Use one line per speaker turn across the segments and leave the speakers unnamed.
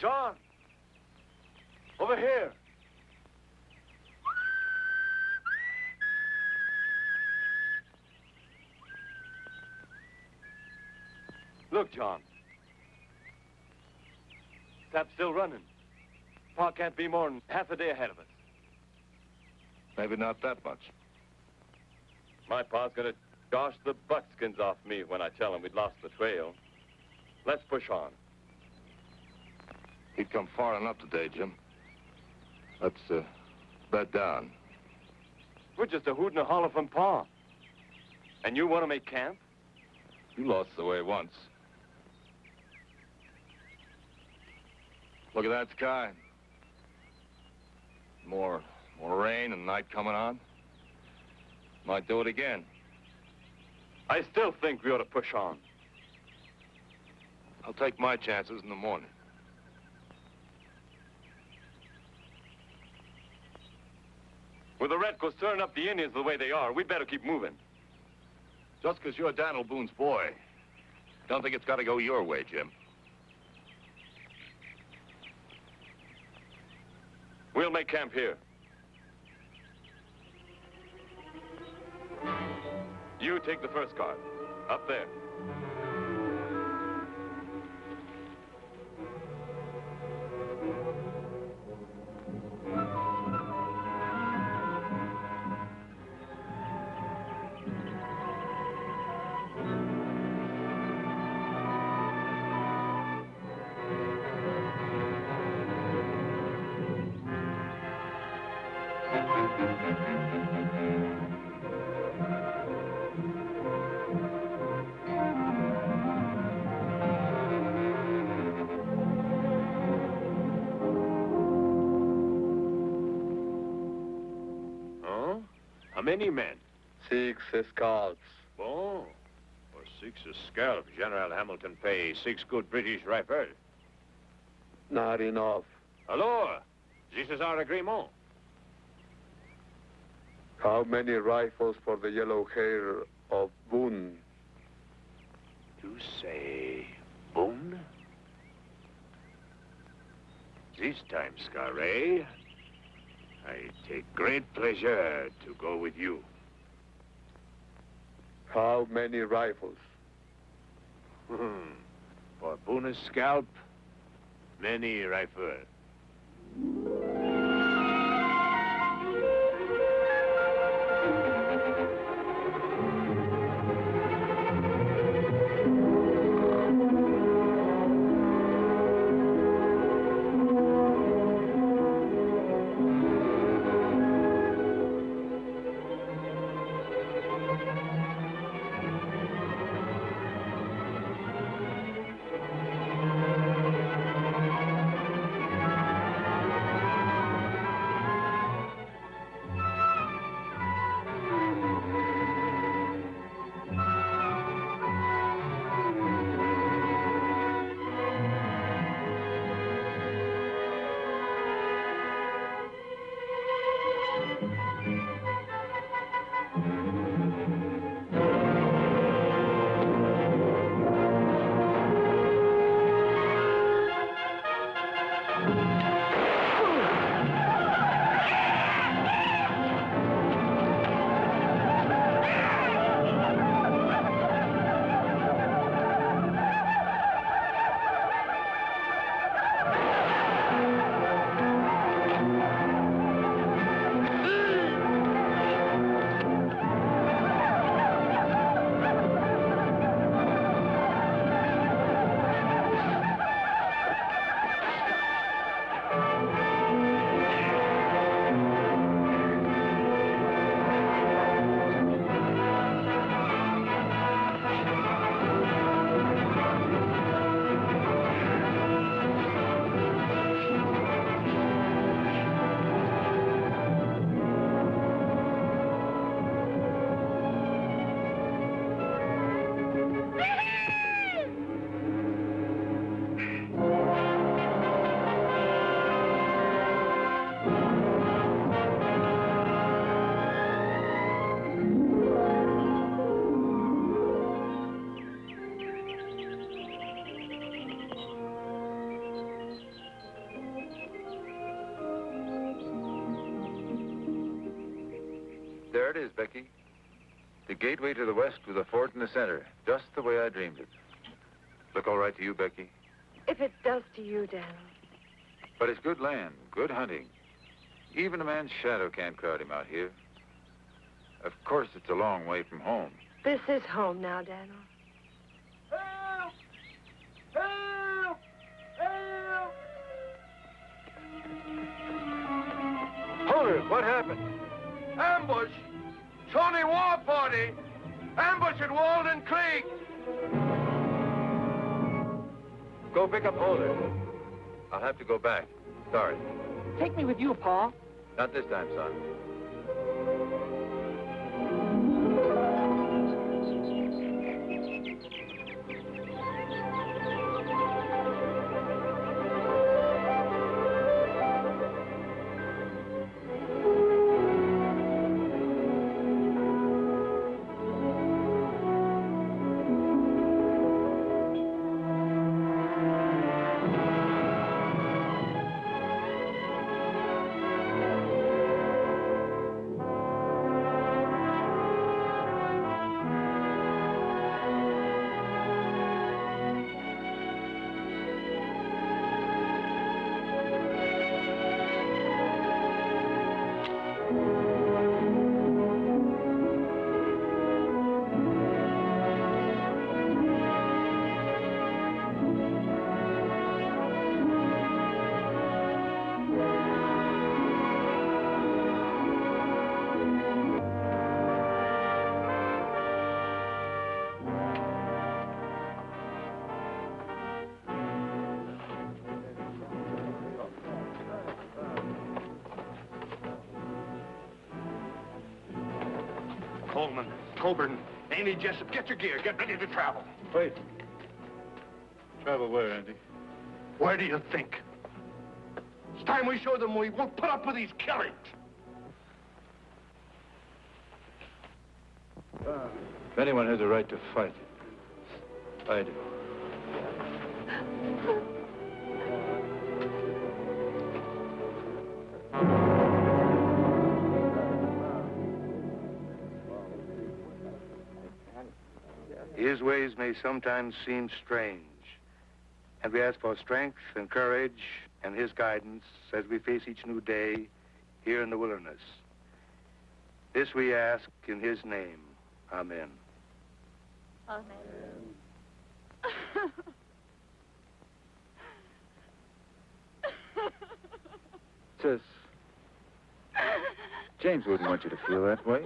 John! Over here! Look, John. Tap's still running. Pa can't be more than half a day ahead of us.
Maybe not that much.
My pa's gonna gosh the buckskins off me when I tell him we'd lost the trail. Let's push on.
He'd come far enough today, Jim. Let's, bed down.
We're just a hoot and a holler from Pa. And you want to make camp?
You lost the way once. Look at that sky. More rain and night coming on. Might do it again.
I still think we ought to push on.
I'll take my chances in the morning.
With the redcoats turning up the Indians the way they are, we'd better keep moving.
Just because you're Daniel Boone's boy, don't think it's got to go your way, Jim.
We'll make camp here. You take the first cart. Up there.
How many men?
6 scalps.
Oh, for 6 scalps, General Hamilton pay 6 good British rifles.
Not enough.
Alors, this is our agreement.
How many rifles for the yellow hair of Boone?
You say Boone? This time, Scarray, I take great pleasure to go with you.
How many rifles?
For Boone's scalp, many rifles.
There it is, Becky. The gateway to the west with a fort in the center, just the way I dreamed it. Look all right to you, Becky?
If it does to you, Daniel.
But it's good land, good hunting. Even a man's shadow can't crowd him out here. Of course, it's a long way from home.
This is home now, Daniel.
Help! Help! Help!
Hubbard, what happened?
Ambush! Shawnee war party! Ambush at Walden Creek!
Go pick up Holder. I'll have to go back. Sorry.
Take me with you, Pa.
Not this time, son.
Coleman, Coburn, Amy Jessup, get your gear. Get ready to travel.
Wait. Travel where, Andy?
Where do you think? It's time we show them we won't put up with these killings.
If anyone has a right to fight, I do.
His ways may sometimes seem strange, and we ask for strength and courage and his guidance as we face each new day here in the wilderness. This we ask in his name. Amen.
Amen.
Sis, James wouldn't want you to feel that way.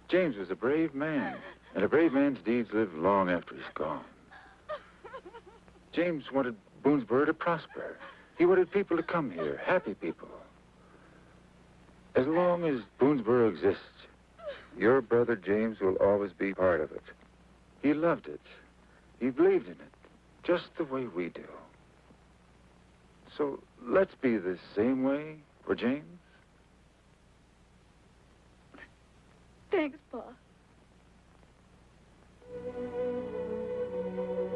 James was a brave man, and a brave man's deeds live long after he's gone. James wanted Boonesboro to prosper. He wanted people to come here, happy people. As long as Boonesboro exists, your brother James will always be part of it. He loved it. He believed in it, just the way we do. So let's be the same way for James.
Thanks, Pa.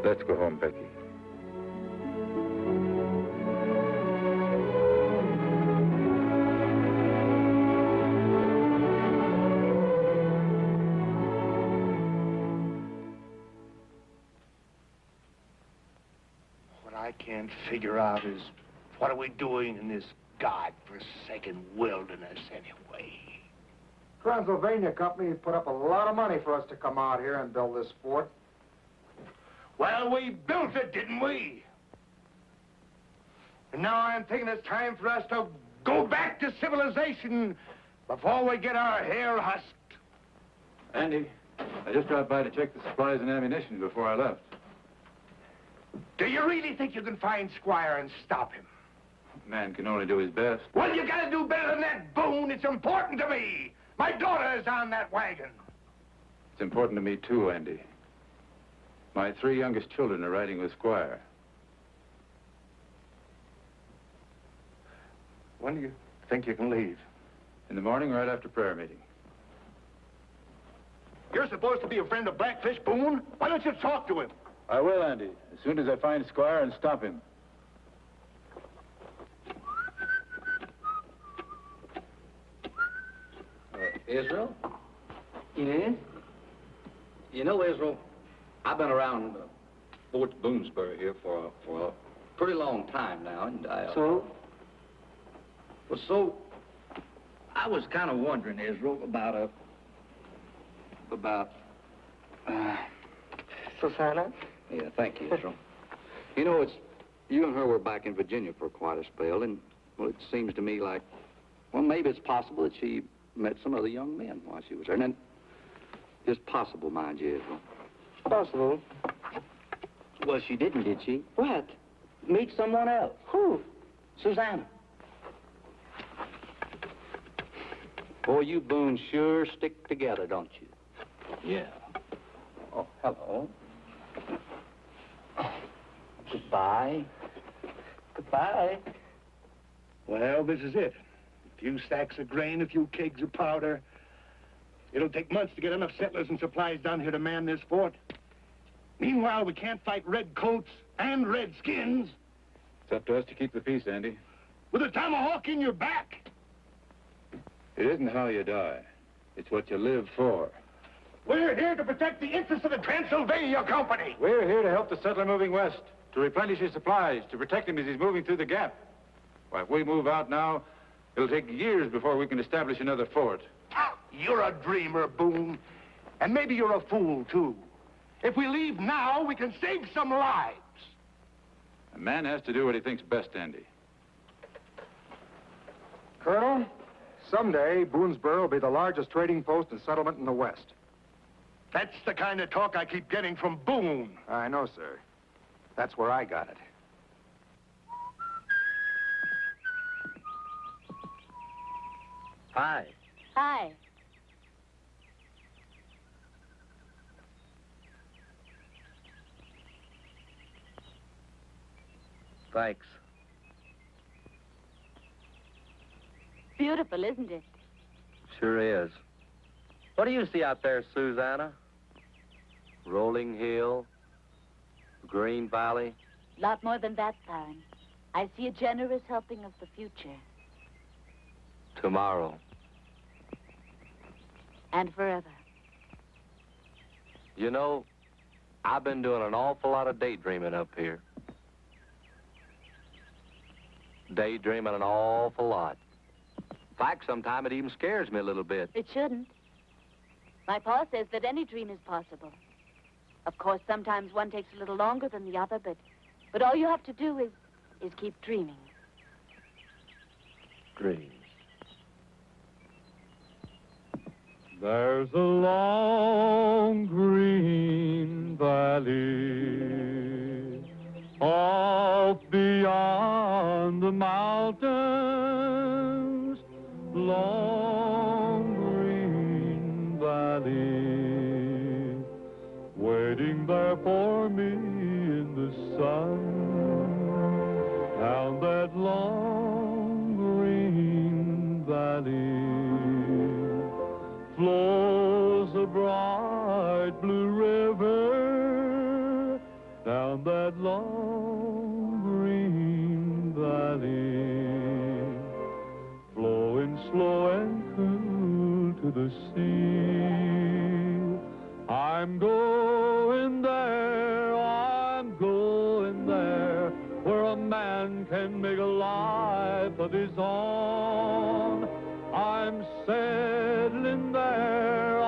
Let's go home, Becky.
What I can't figure out is, what are we doing in this God-forsaken wilderness anyway?
Transylvania Company put up a lot of money for us to come out here and build this fort.
Well, we built it, didn't we? And now I'm thinking it's time for us to go back to civilization before we get our hair husked.
Andy, I just dropped by to check the supplies and ammunition before I left.
Do you really think you can find Squire and stop him?
Man can only do his best.
Well, you gotta do better than that, Boone. It's important to me. My daughter is on that wagon.
It's important to me, too, Andy. My 3 youngest children are riding with Squire.
When do you think you can leave?
In the morning, right after prayer meeting.
You're supposed to be a friend of Blackfish, Boone. Why don't you talk to him?
I will, Andy, as soon as I find Squire and stop him.
Israel? Yes? You know, Israel, I've been around Fort Boonesboro here for a pretty long time now, and
So?
Well, so, I was kind of wondering, Israel, about
Susanna?
Yeah, thank you, Israel. You know, you and her were back in Virginia for quite a spell, and, well, it seems to me like, well, maybe it's possible that she met some other young men while she was there. And just possible, mind you, Israel.
Possible.
Well, she didn't, did she?
What?
Meet someone else.
Who?
Susanna. Boy, you Boones sure stick together, don't you? Yeah. Oh, hello. Goodbye.
Goodbye.
Well, this is it. A few sacks of grain, a few kegs of powder. It'll take months to get enough settlers and supplies down here to man this fort. Meanwhile, we can't fight red coats and red skins.
It's up to us to keep the peace, Andy.
With a tomahawk in your back.
It isn't how you die. It's what you live for.
We're here to protect the interests of the Transylvania Company.
We're here to help the settler moving west, to replenish his supplies, to protect him as he's moving through the gap. Why, if we move out now, it'll take years before we can establish another fort.
You're a dreamer, Boone. And maybe you're a fool, too. If we leave now, we can save some lives.
A man has to do what he thinks best, Andy.
Colonel, someday Boonesboro will be the largest trading post and settlement in the West.
That's the kind of talk I keep getting from Boone.
I know, sir. That's where I got it.
Hi.
Hi.
Thanks.
Beautiful, isn't it?
Sure is. What do you see out there, Susanna? Rolling hill, green valley.
Lot more than that, Faron. I see a generous helping of the future.
Tomorrow.
And forever.
You know, I've been doing an awful lot of daydreaming up here. Daydreaming an awful lot. In fact, sometimes it even scares me a little bit.
It shouldn't. My pa says that any dream is possible. Of course, sometimes one takes a little longer than the other, but all you have to do is keep dreaming.
Dreams.
There's a long green valley off beyond the mountains, long green valley, waiting there for me in the sun, down that long green valley flows a bright blue river, down that long green valley, flowing slow and cool to the sea. I'm going there, where a man can make a life of his own. I'm settling there,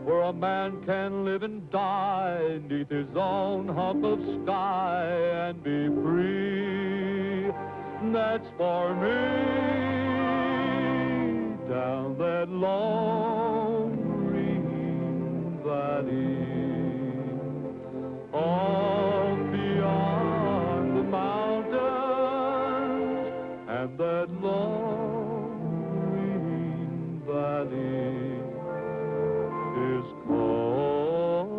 where a man can live and die neath his own hump of sky and be free. That's for me, down that long green valley, off beyond the mountains, and that long green valley is calling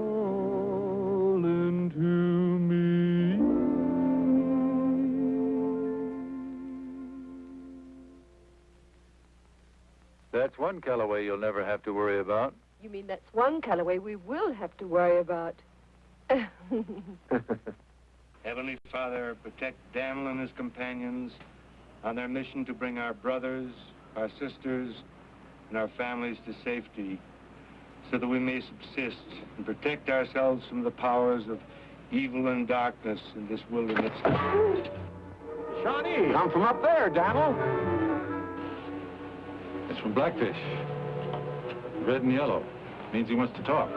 to me.
That's one Callaway you'll never have to worry about.
You mean that's one Callaway we will have to worry about?
Heavenly Father, protect Daniel and his companions on their mission to bring our brothers, our sisters, and our families to safety, so that we may subsist and protect ourselves from the powers of evil and darkness in this wilderness.
Shawnee! Come from up there, Daniel.
It's from Blackfish. Red and yellow. Means he wants to talk.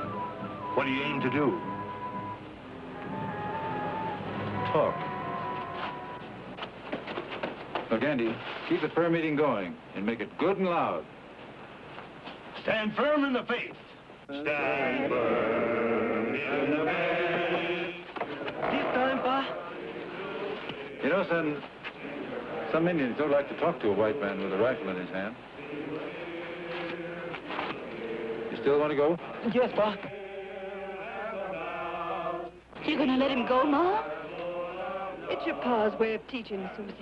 What do you aim to do?
Talk. Look, Andy, keep the prayer meeting going and make it good and loud.
Stand firm in the faith. Stand firm in the faith.
This time, Pa?
You know, son, some Indians don't like to talk to a white man with a rifle in his hand. You still want to go?
Yes, Pa.
You're gonna let him go, Ma?
It's your pa's way of teaching, Susie.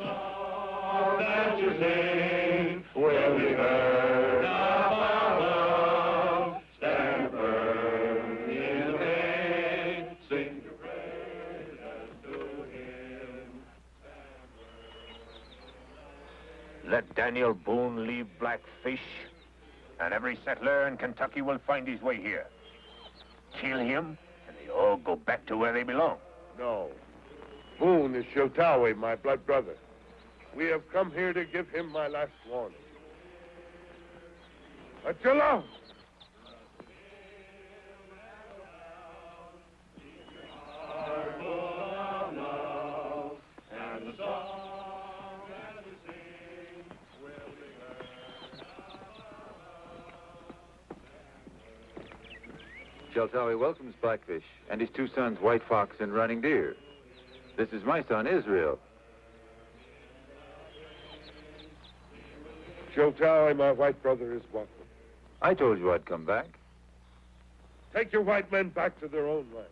That your name will be heard above. Stand firm in the faith. Sing your praises to him.
Let Daniel Boone leave Blackfish, and every settler in Kentucky will find his way here. Kill him, and they all go back to where they belong.
No. Boone is Shotawe, my blood brother. We have come here to give him my last warning. Attila!
Sheltawi welcomes Blackfish and his two sons, White Fox and Running Deer. This is my son, Israel.
Shotawe, my white brother, is welcome.
I told you I'd come back.
Take your white men back to their own lands.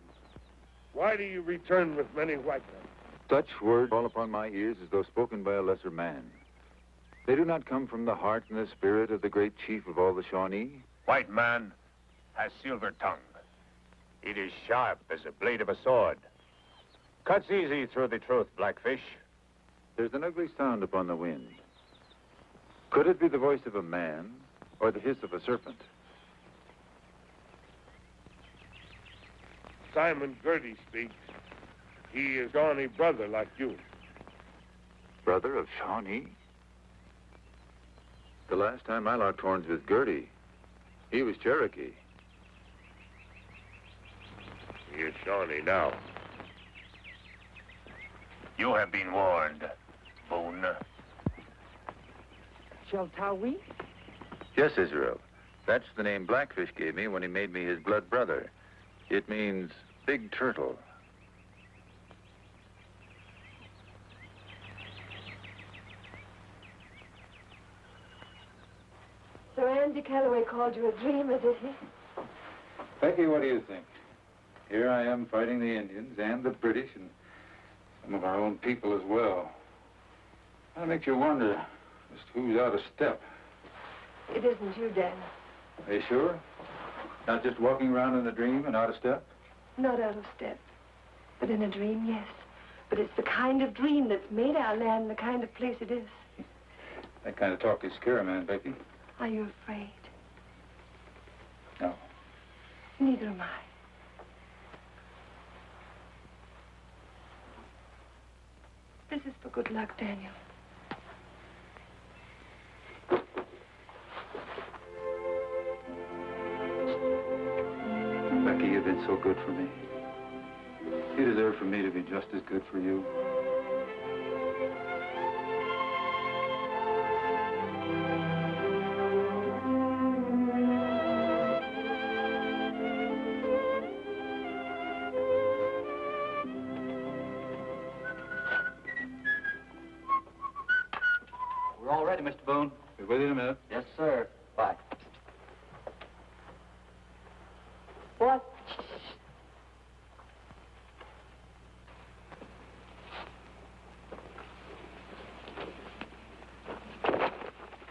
Why do you return with many white men?
Such words fall upon my ears as though spoken by a lesser man. They do not come from the heart and the spirit of the great chief of all the Shawnee.
White man has silver tongue. It is sharp as the blade of a sword. Cuts easy through the truth, Blackfish.
There's an ugly sound upon the wind. Could it be the voice of a man or the hiss of a serpent?
Simon Gertie speaks. He is Shawnee brother like you.
Brother of Shawnee? The last time I locked horns with Gertie, he was Cherokee.
He is Shawnee now.
You have been warned, Boone.
Sheltawi?
Yes, Israel. That's the name Blackfish gave me when he made me his blood brother. It means big turtle.
Sir Andy Calloway called you a dreamer, did he?
Becky, what do you think? Here I am fighting the Indians and the British and some of our own people as well. That makes you wonder just who's out of step.
It isn't you, Dan.
Are you sure? Not just walking around in a dream and out of step?
Not out of step. But in a dream, yes. But it's the kind of dream that's made our land the kind of place it is.
That kind of talk is scare a man, Becky.
Are you afraid?
No.
Neither am I. This is for good luck, Daniel.
Becky, you've been so good for me. You deserve for me to be just as good for you.
We're all ready, Mr. Boone.
Be with you in a minute.
Yes, sir. Bye.
What?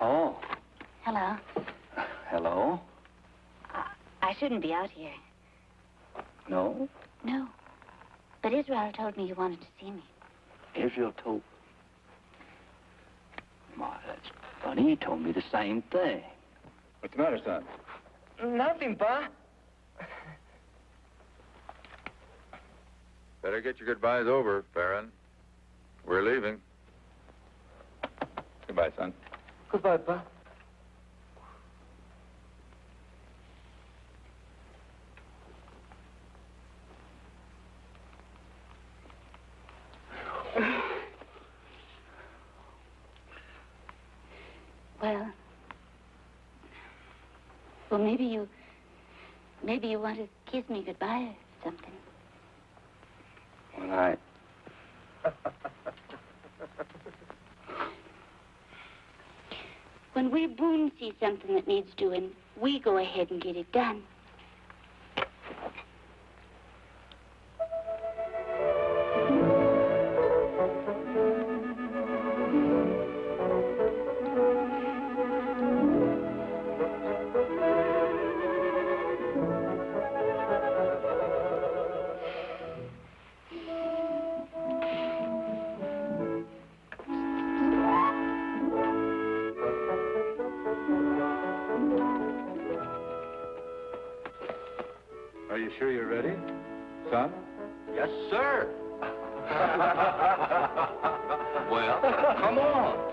Oh.
Hello.
Hello?
I shouldn't be out here.
No?
No. But Israel told me you wanted to see me.
Israel told. My, Funny, he told me the same thing.
What's the matter, son?
Nothing, Pa.
Better get your goodbyes over, Faron. We're leaving.
Goodbye, son.
Goodbye, Pa.
Well, maybe you want to kiss me goodbye or something.
Well,
When we Boone see something that needs doing, we go ahead and get it done.
Are you sure you're ready, son?
yes, sir. Well, come on.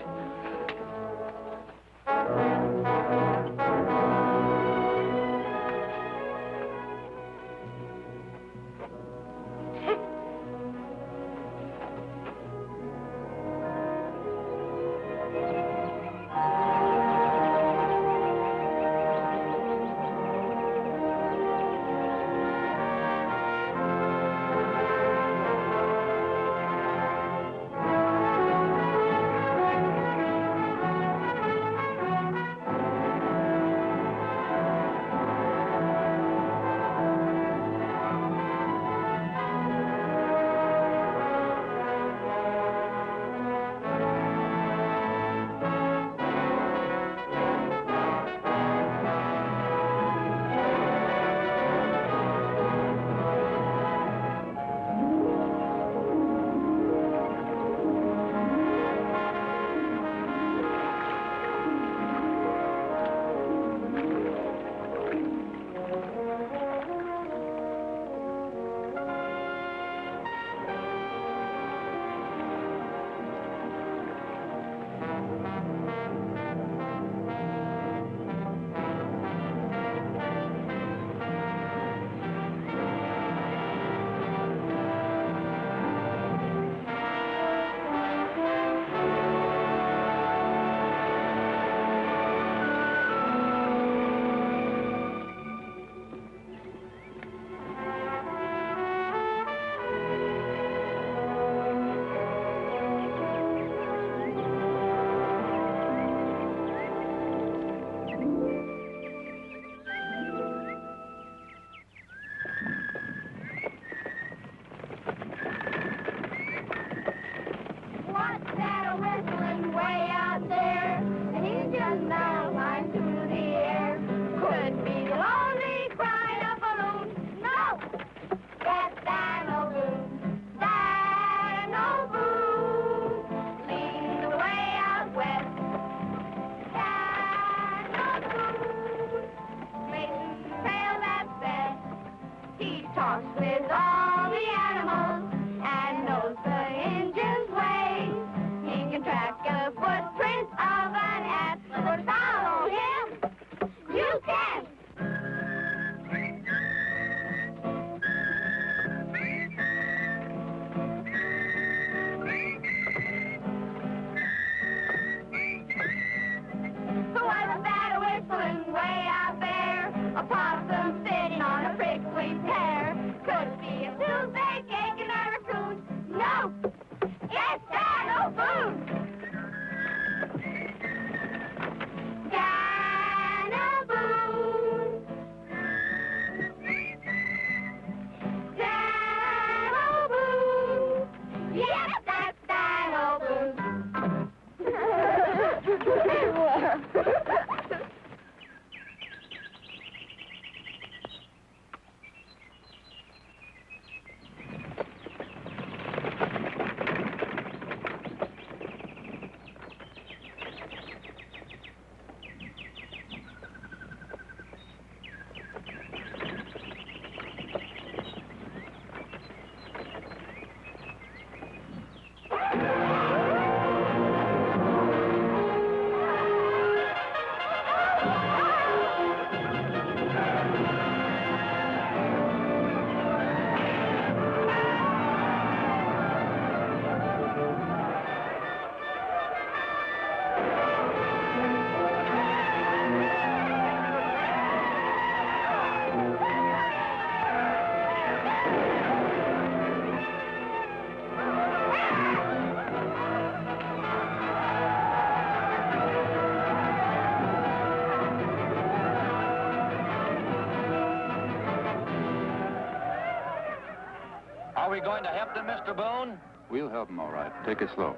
we going to help them, Mr. Boone?
We'll help them, all right. Take it slow.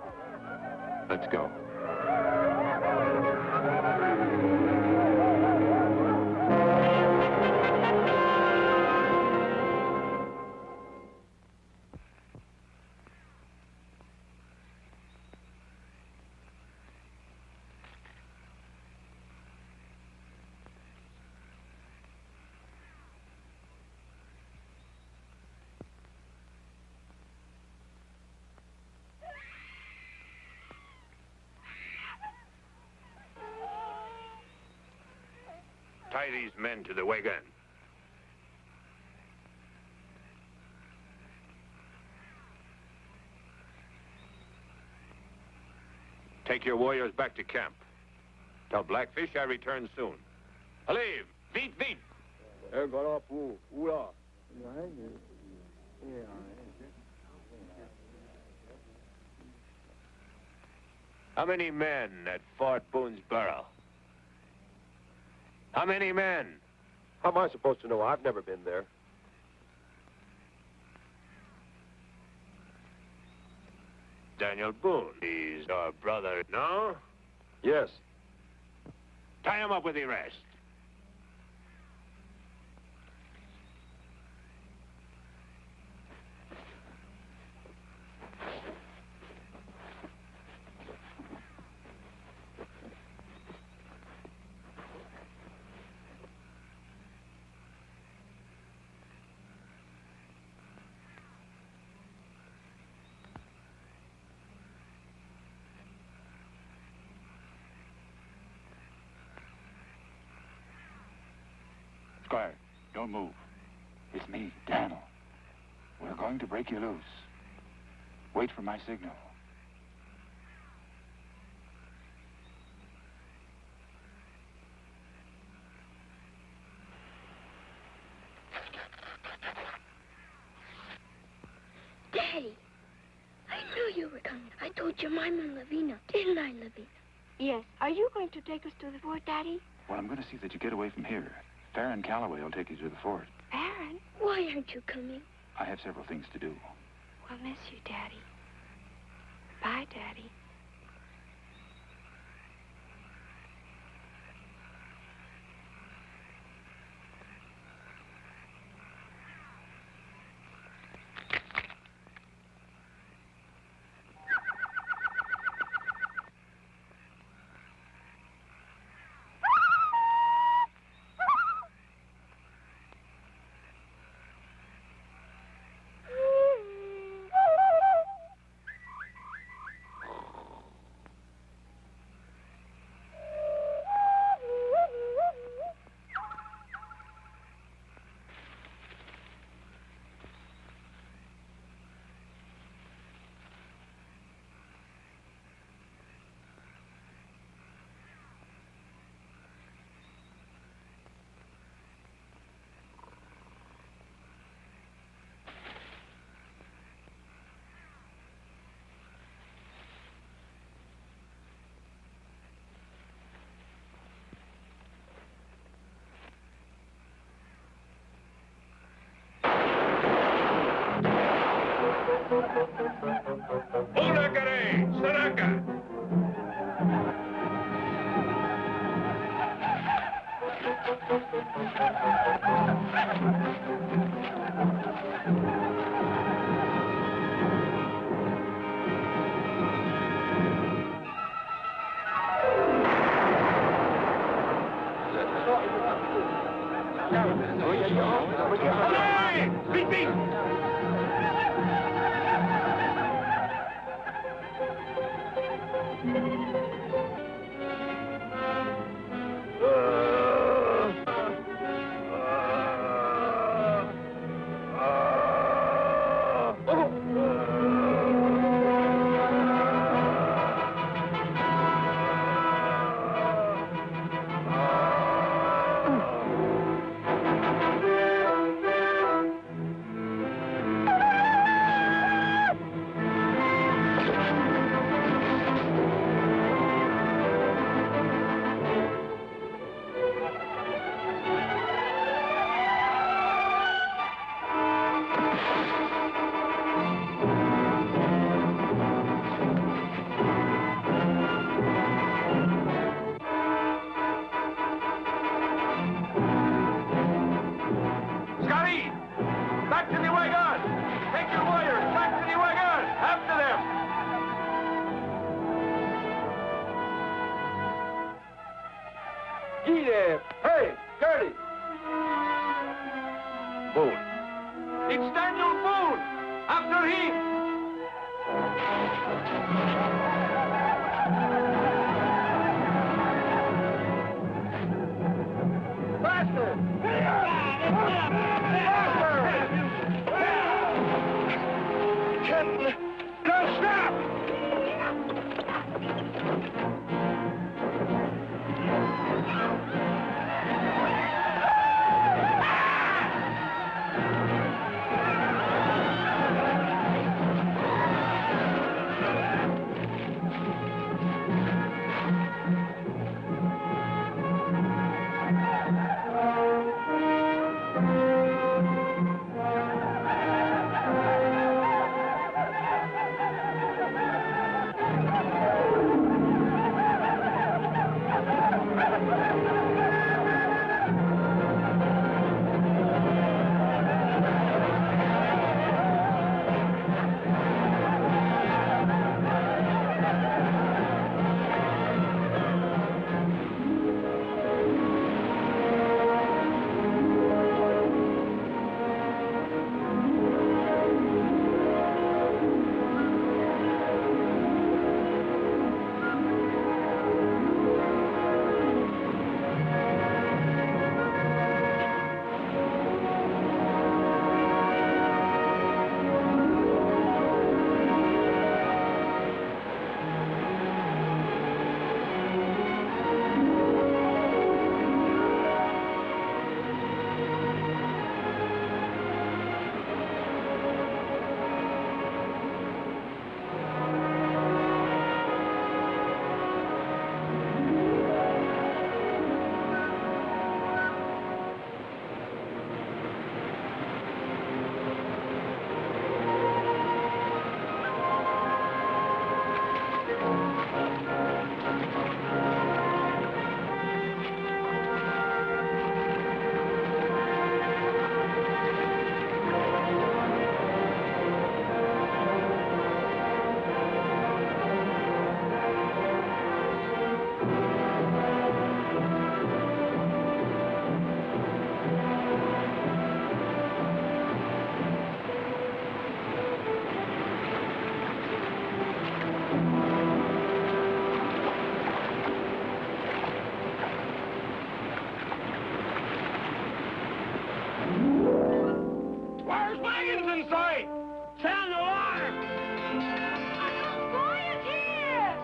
Let's go.
Tie these men to the wagon. Take your warriors back to camp. Tell Blackfish I return soon. Leave! Beat, beat! How many men at Fort Boonesboro? How many men?
How am I supposed to know? I've never been there.
Daniel Boone. He's our brother, no?
Yes.
Tie him up with the rest.
Squire, don't move. It's me, Daniel. We're going to break you loose. Wait for my signal.
Daddy, I knew you were coming. I told Jemima and Lavina, didn't I, Lavina?
Yes. Are you going to take us to the fort, Daddy?
Well, I'm going to see that you get away from here. Faron Calloway will take you to the fort.
Faron? Why aren't you coming?
I have several things to do.
We'll miss you, Daddy. Bye, Daddy.
Ulakare! Saraka! Hey! Beat, beat!
there. Hey, Gertie.
Boone.
It's Daniel Boone. After him. Faster!
Captain, don't stop!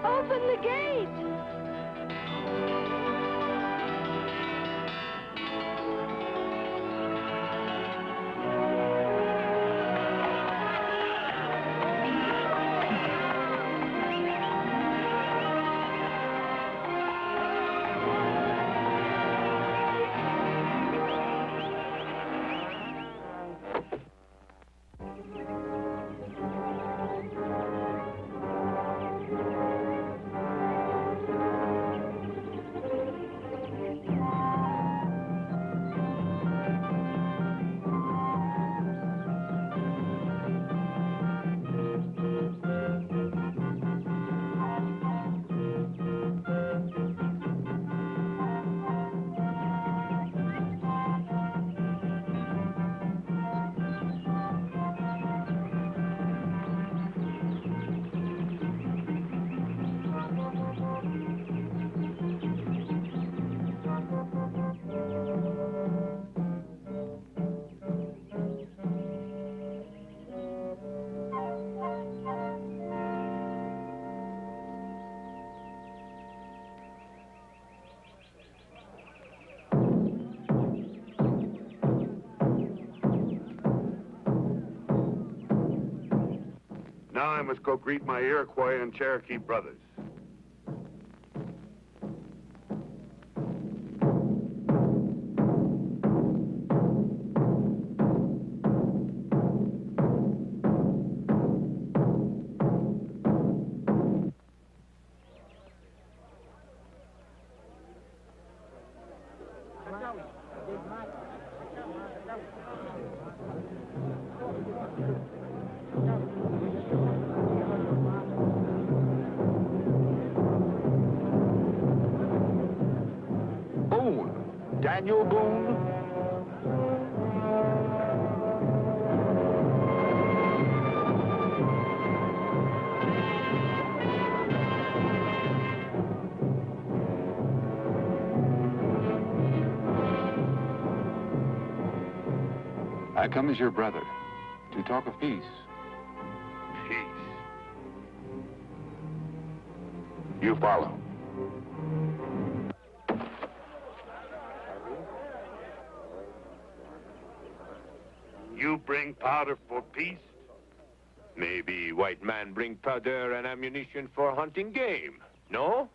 Open the gate!
Now I must go greet my Iroquois and Cherokee brothers.
Daniel Boone?
I come as your brother to talk of peace.
Peace. You follow. You bring powder for peace?
Maybe white man bring powder and ammunition for hunting game, no?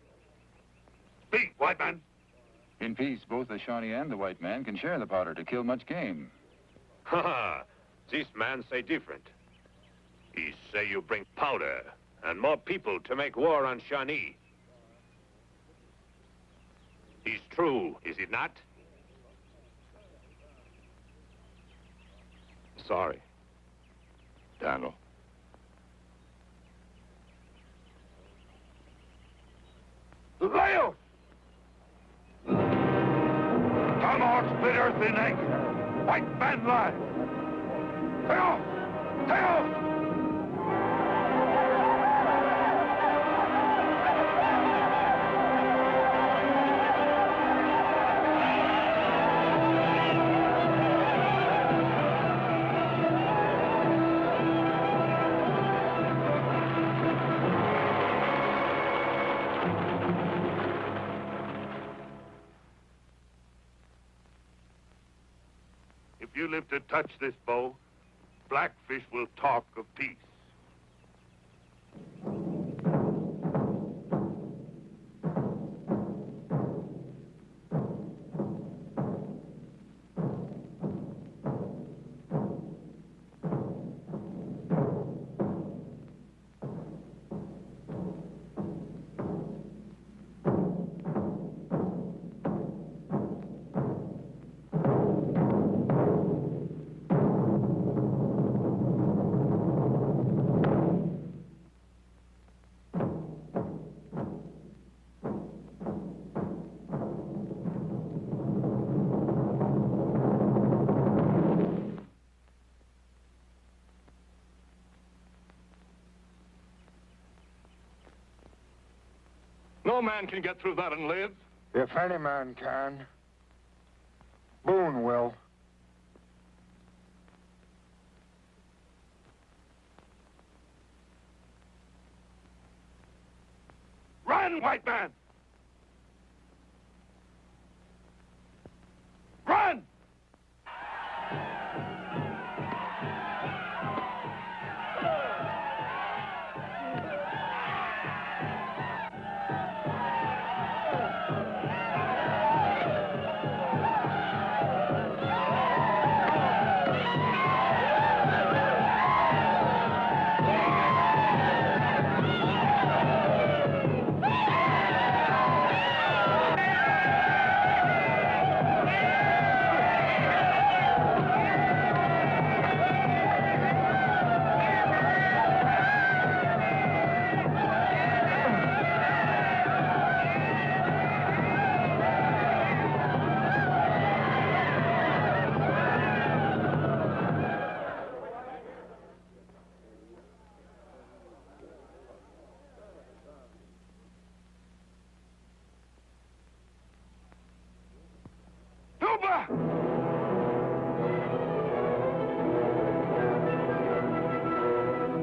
Speak, white man.
In peace, both the Shawnee and the white man can share the powder to kill much game.
Ha ha! This man say different. He say you bring powder and more people to make war on Shawnee. It's true, is it not?
Sorry, Daniel. Leo! Tomahawk split earth in anger. White man lies. Take off! Take off! If you live to touch this bow, Blackfish will talk of peace.
No man can get through that and live.
If any man can, Boone will.
Run, white man! Run!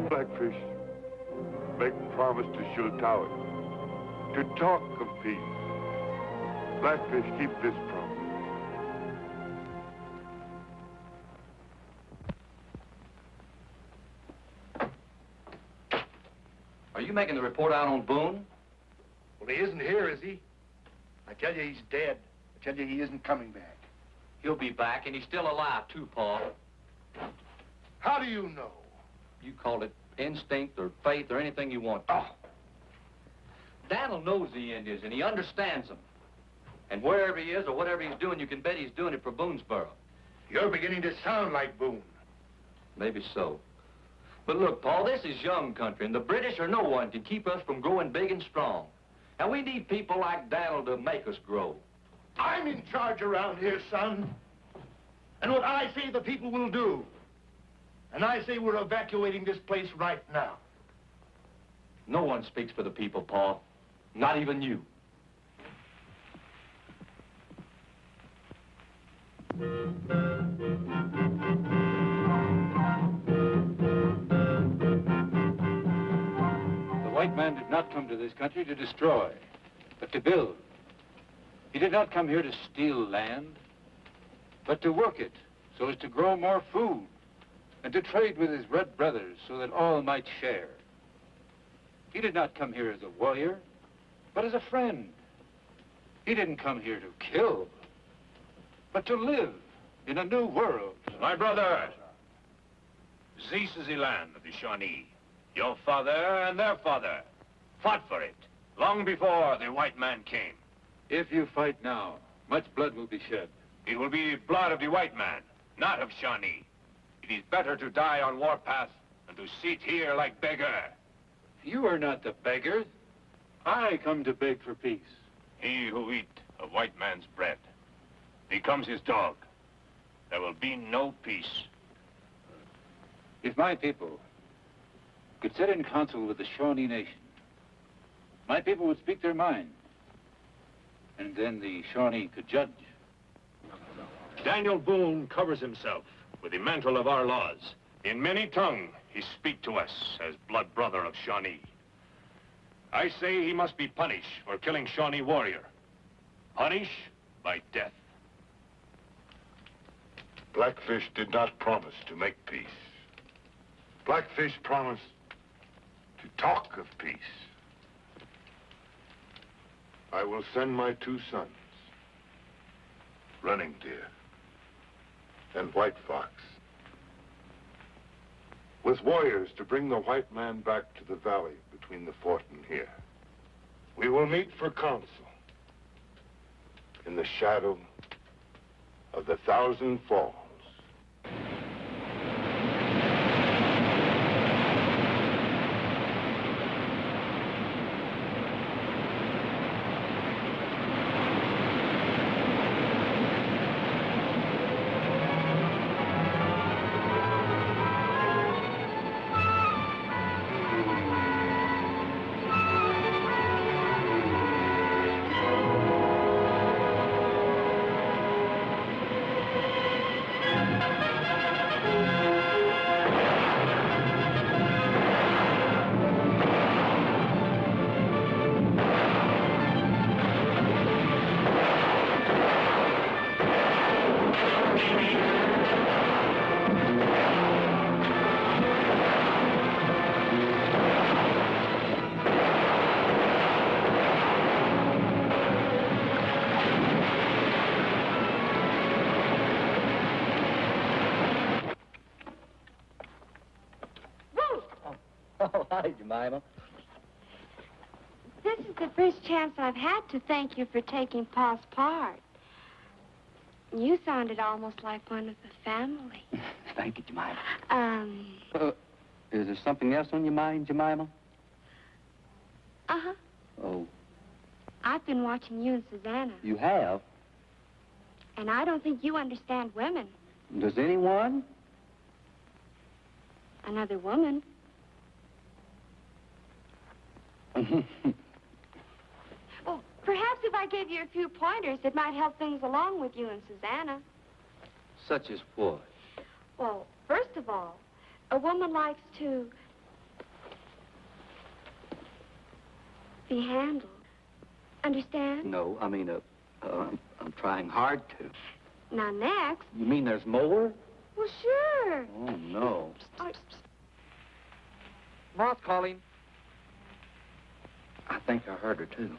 Blackfish, make promise to Shiltawi, to talk of peace. Blackfish, keep this promise.
Are you making the report out on Boone?
Well, he isn't here, is he? I tell you he's dead. I tell you he isn't coming back.
He'll be back, and he's still alive, too, Paul.
How do you know?
You call it instinct or faith or anything you want.
Oh.
Daniel knows the Indians, and he understands them. And wherever he is or whatever he's doing, you can bet he's doing it for Boonesboro.
You're beginning to sound like Boone.
Maybe so. But look, Paul, this is young country, and the British or no one can keep us from growing big and strong. And we need people like Daniel to make us grow.
I'm in charge around here, son. And what I say, the people will do. And I say we're evacuating this place right now.
No one speaks for the people, Pa. Not even you.
The white man did not come to this country to destroy, but to build. He did not come here to steal land, but to work it so as to grow more food and to trade with his red brothers so that all might share. He did not come here as a warrior, but as a friend. He didn't come here to kill, but to live in a new world.
My brother, this is the land of the Shawnee. Your father and their father fought for it long before the white man came.
If you fight now, much blood will be shed.
It will be blood of the white man, not of Shawnee. It is better to die on warpath than to sit here like beggar.
You are not the beggar. I come to beg for peace.
He who eat a white man's bread becomes his dog. There will be no peace.
If my people could sit in council with the Shawnee nation, my people would speak their mind, and then the Shawnee could judge.
Daniel Boone covers himself with the mantle of our laws. In many tongues, he speak to us as blood brother of Shawnee. I say he must be punished for killing Shawnee warrior. Punish by death.
Blackfish did not promise to make peace. Blackfish promised to talk of peace. I will send my 2 sons, Running Deer and White Fox, with warriors to bring the white man back to the valley between the fort and here. We will meet for council in the shadow of the 1,000 Falls.
Hi, Jemima.
This is the first chance I've had to thank you for taking Pa's part. You sounded almost like one of the family.
Thank you, Jemima. Is there something else on your mind, Jemima?
Uh-huh.
Oh.
I've been watching you and Susanna,
You have?
and I don't think you understand women.
Does anyone?
Another woman. Well, perhaps if I gave you a few pointers, it might help things along with you and Susanna.
Such as what?
Well, first of all, a woman likes to be handled. Understand?
No, I mean, I'm trying hard to.
Now, next...
You mean there's more?
Well, sure.
Oh, no.
Ma's calling.
I think I heard her, too.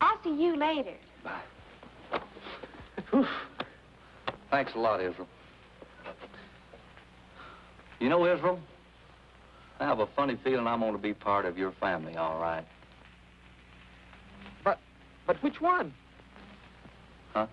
I'll see you later.
Bye. Whew. Thanks a lot, Israel. You know, Israel, I have a funny feeling I'm going to be part of your family, all right.
But which one?
Huh?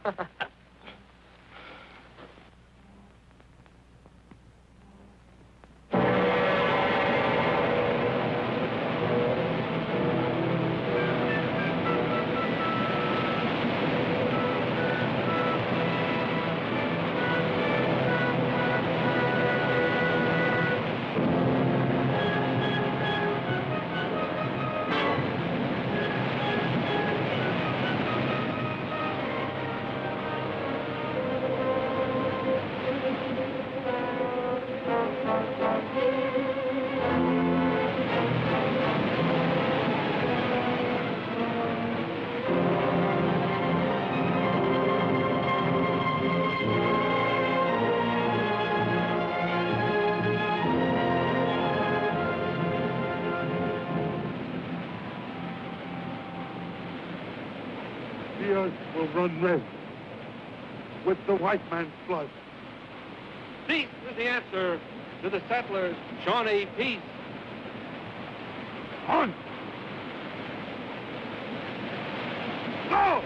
the earth will run red with the white man's blood.
Peace is the answer to the settlers. Shawnee, peace.
On! Go!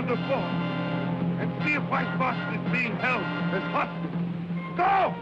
The fort and see if White Fox is being held as hostage. Go!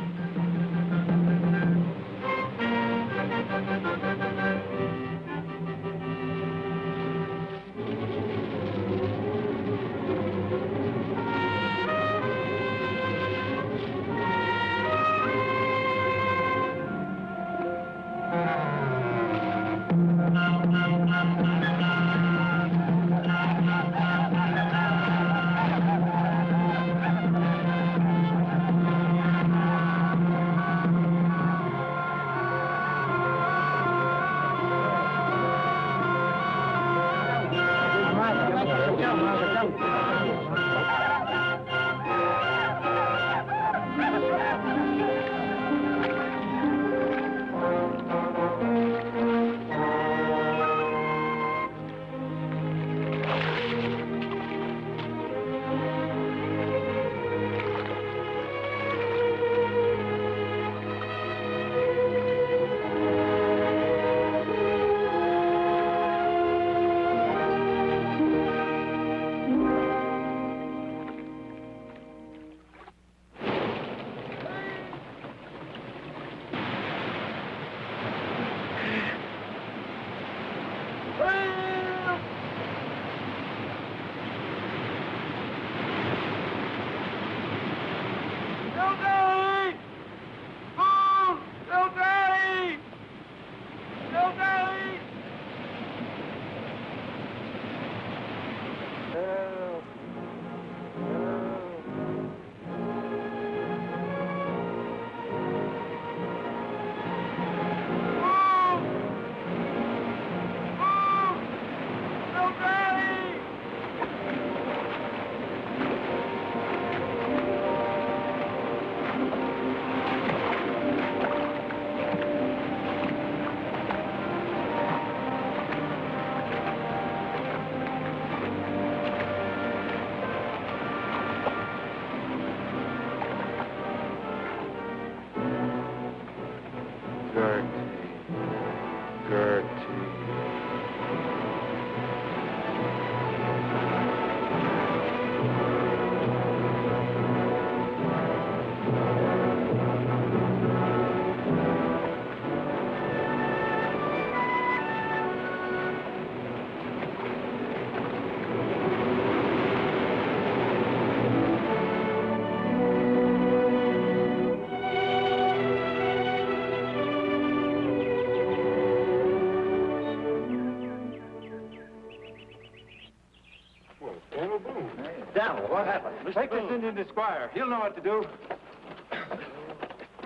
What happened? Take this Indian to Squire. He'll know what to do.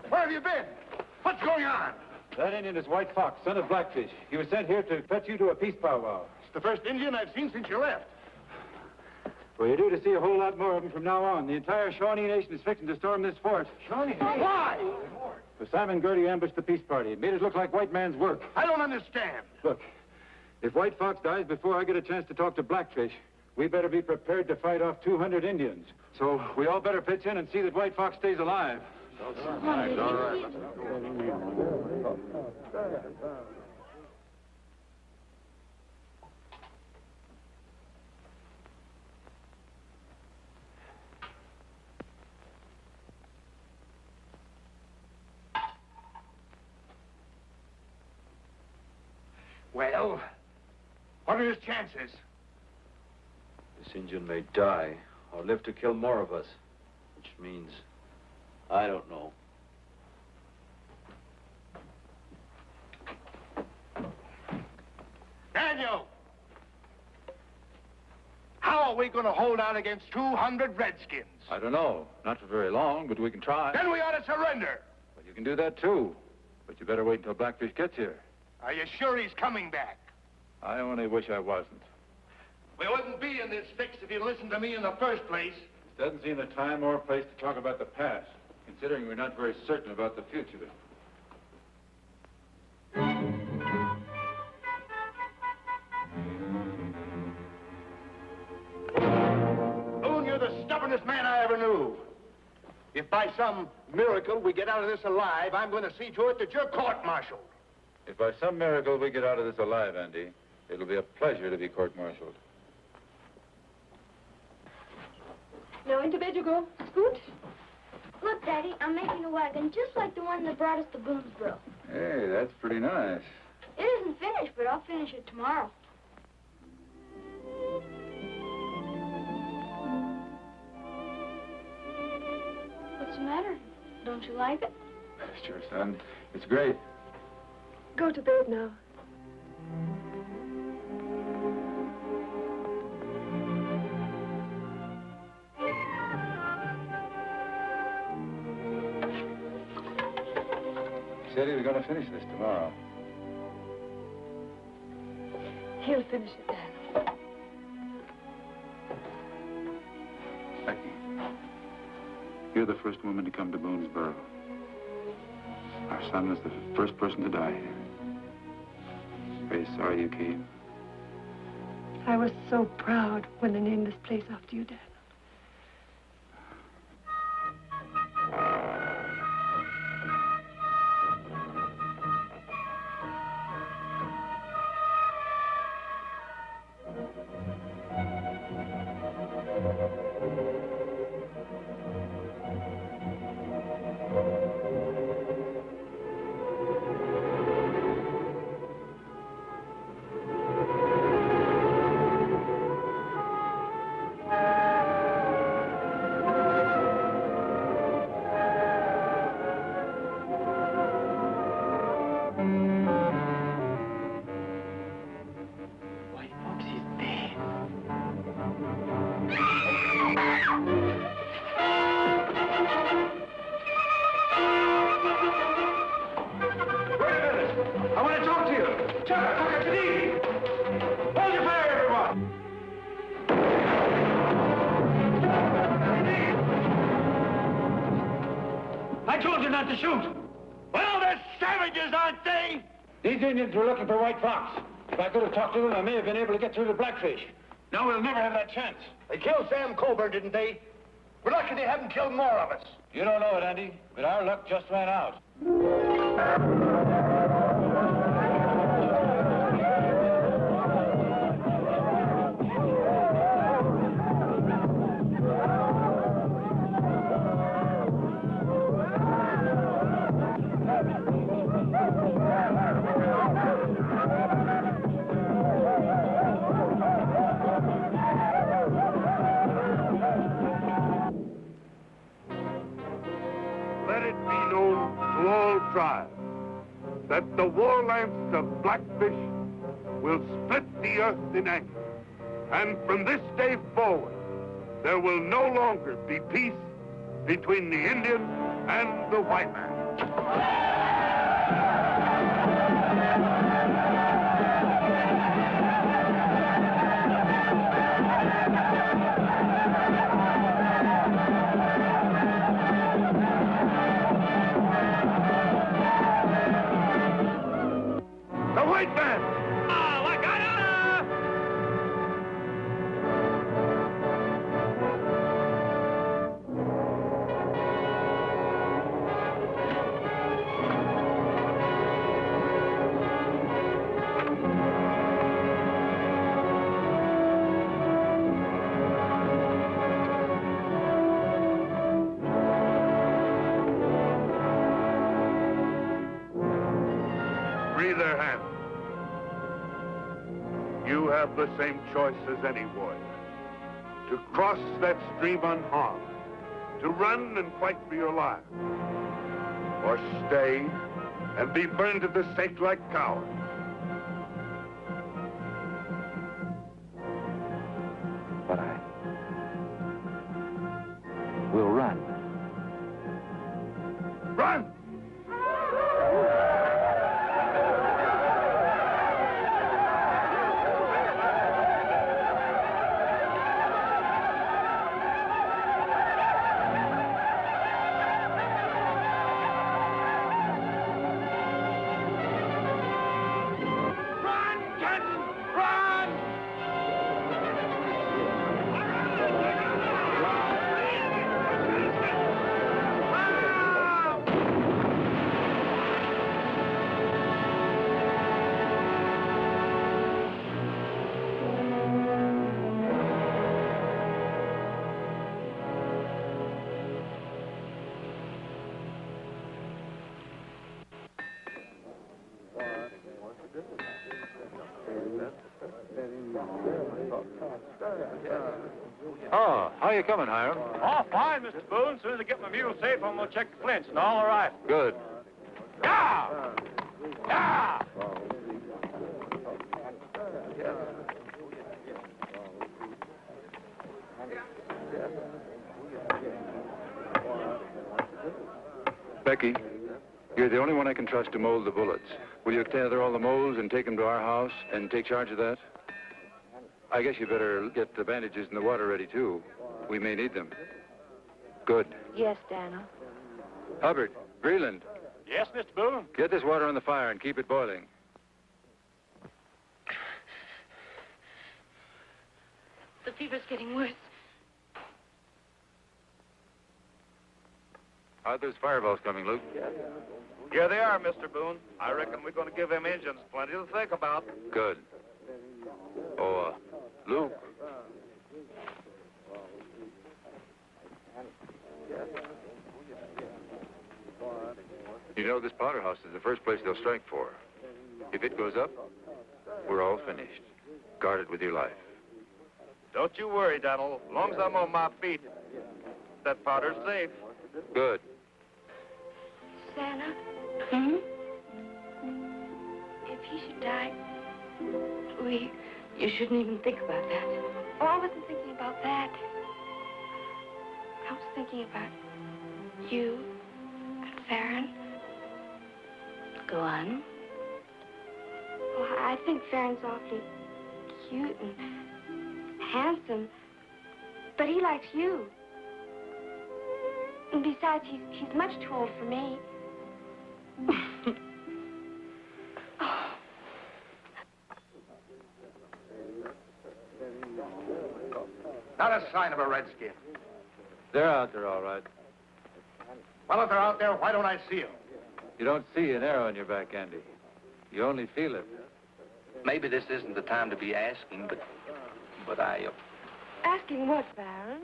Where have you been? What's going on?
That Indian is White Fox, son of Blackfish. He was sent here to fetch you to a peace powwow.
It's the first Indian I've seen since you left.
Well, you're due to see a whole lot more of them from now on. The entire Shawnee Nation is fixing to storm this fort.
Shawnee? Why?
For Simon Girty ambushed the peace party. It made it look like white man's work.
I don't understand.
Look, if White Fox dies before I get a chance to talk to Blackfish, we better be prepared to fight off 200 Indians. So we all better pitch in and see that White Fox stays alive.
All right. Well, what are his chances?
This Indian may die or live to kill more of us, which means I don't know.
Daniel! How are we going to hold out against 200 redskins?
I don't know. Not for very long, but we can try.
Then we ought to surrender.
Well, you can do that, too. But you better wait until Blackfish gets here.
Are you sure he's coming back?
I only wish I wasn't.
We wouldn't be in this fix if you'd listened to me in the first place.
This doesn't seem the time or place to talk about the past, considering we're not very certain about the future.
Boone, you're the stubbornest man I ever knew. If by some miracle we get out of this alive, I'm going to see to it that you're court-martialed.
If by some miracle we get out of this alive, Andy, it'll be a pleasure to be court-martialed.
Now into bed you go. Scoot.
Look, Daddy, I'm making a wagon just like the one that brought us to Boonesboro.
Hey, that's pretty nice.
It isn't finished, but I'll finish it tomorrow.
What's the matter? Don't you like it?
Sure, son. It's great.
Go to bed now.
He said he was going to finish this tomorrow.
He'll finish it, Dad.
Becky, you're the first woman to come to Boonesboro. Our son was the first person to die here. Very sorry you came.
I was so proud when they named this place after you, Dad.
I told you not to shoot. Well, they're savages, aren't they?
These Indians were looking for White Fox. If I could have talked to them, I may have been able to get through to Blackfish. Now we'll never have that chance.
They killed Sam Coburn, didn't they? We're lucky they haven't killed more of us.
You don't know it, Andy, but our luck just ran out.
Let it be known to all tribes that the war lance of Blackfish will split the earth in anger. And from this day forward, there will no longer be peace between the Indian and the white man. The white man! Free their hands. You have the same choice as any warrior. To cross that stream unharmed, to run and fight for your life, or stay and be burned at the stake like cowards.
But
Oh, how you coming, Hiram?
Oh, fine, Mr. Boone. As soon as I get my mule safe, I'm going to check the flints and all right.
Good.
Yeah! Yeah!
Becky, you're the only one I can trust to mold the bullets. Will you gather all the molds and take them to our house and take charge of that? I guess you better get the bandages and the water ready, too. We may need them. Good.
Yes, Daniel.
Hubbard, Breland,
Yes, Mr. Boone?
get this water on the fire and keep it boiling.
The fever's getting worse.
How'd those fireballs coming, Luke?
Here they are, Mr. Boone. I reckon we're going to give them engines plenty to think about.
Good. Oh, Luke. You know, this powder house is the first place they'll strike for. If it goes up, we're all finished. Guard it with your life.
Don't you worry, Donald. As long as I'm on my feet, that powder's safe.
Good.
Santa, if he should die, you shouldn't even think about that. Oh, I wasn't thinking about that. I was thinking about you and Faron.
Go on.
Well, I think Faron's awfully cute and handsome, but he likes you. And besides, he's much too old for me.
Not a sign of a redskin.
They're out there, all right.
Well, if they're out there, why don't I see them?
You don't see an arrow in your back, Andy. You only feel it.
Maybe this isn't the time to be asking, but I,
Asking what, Faron?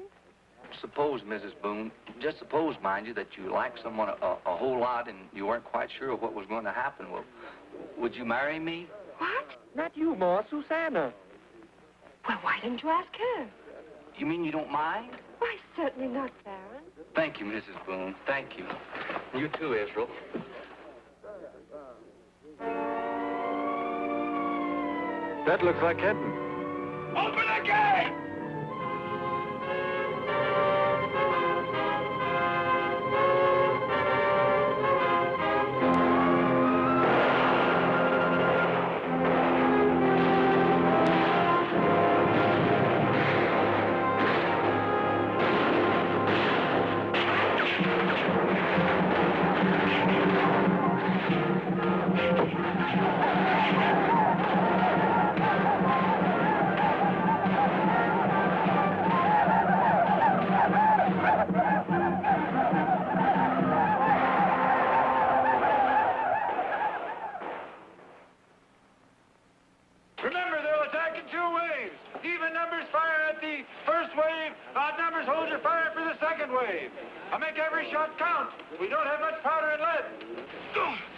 suppose, Mrs. Boone, just suppose, mind you, that you liked someone a whole lot and you weren't quite sure of what was going to happen. Well, would you marry me?
What?
Not you, Ma, Susanna.
Well, why didn't you ask her?
You mean you don't mind?
Why, certainly not, Faron.
Thank you, Mrs. Boone. Thank you. You too, Israel.
That looks like Kenton.
Open the gate!
Remember, they'll attack in 2 waves. Even numbers fire at the first wave. Odd numbers hold your fire for the second wave. I'll make every shot count. We don't have much powder and lead.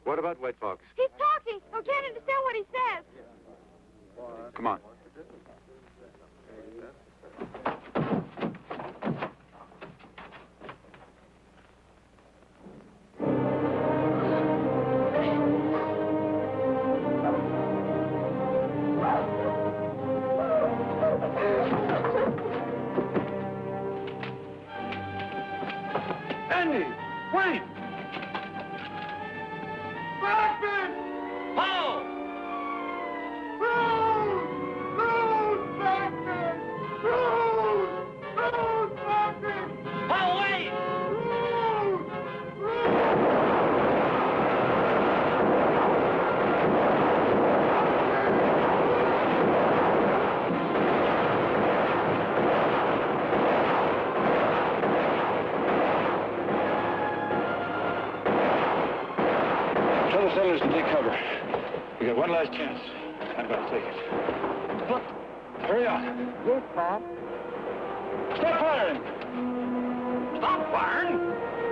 What about White Fox?
He's talking. I can't understand what he says.
Come on.
Andy, wait! Blackman! Paul! Rose! Rose Blackman! Rose! Rose Blackman! Paul, wait! Rose!
Tell the settlers to take cover. We got one last chance. I'm going to take it. Look, hurry on.
Yes, Bob.
Stop firing!
Stop firing?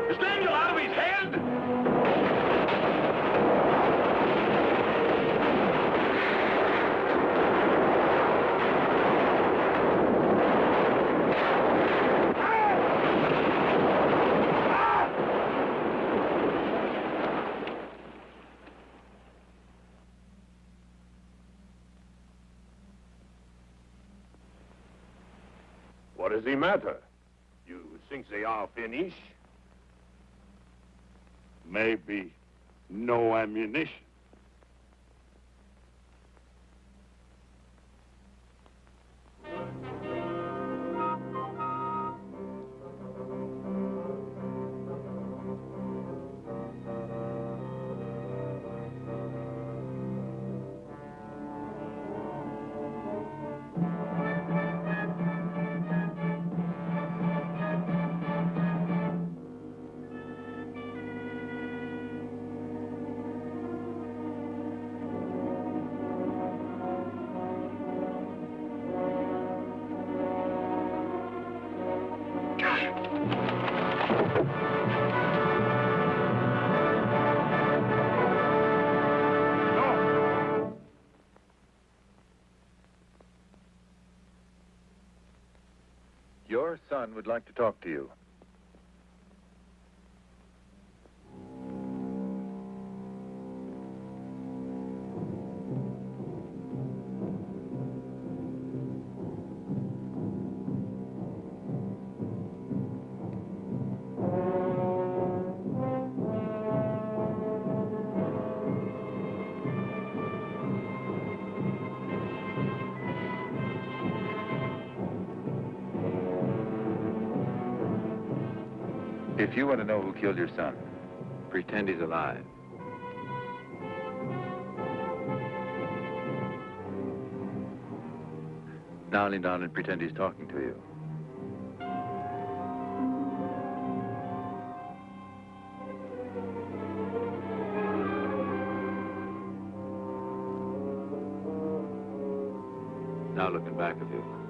Is Daniel out of his head?
What does he matter? You think they are finished?
Maybe no ammunition.
Your son would like to talk to you. If you want to know who killed your son, pretend he's alive. Now lean down and pretend he's talking to you. Now looking back of you.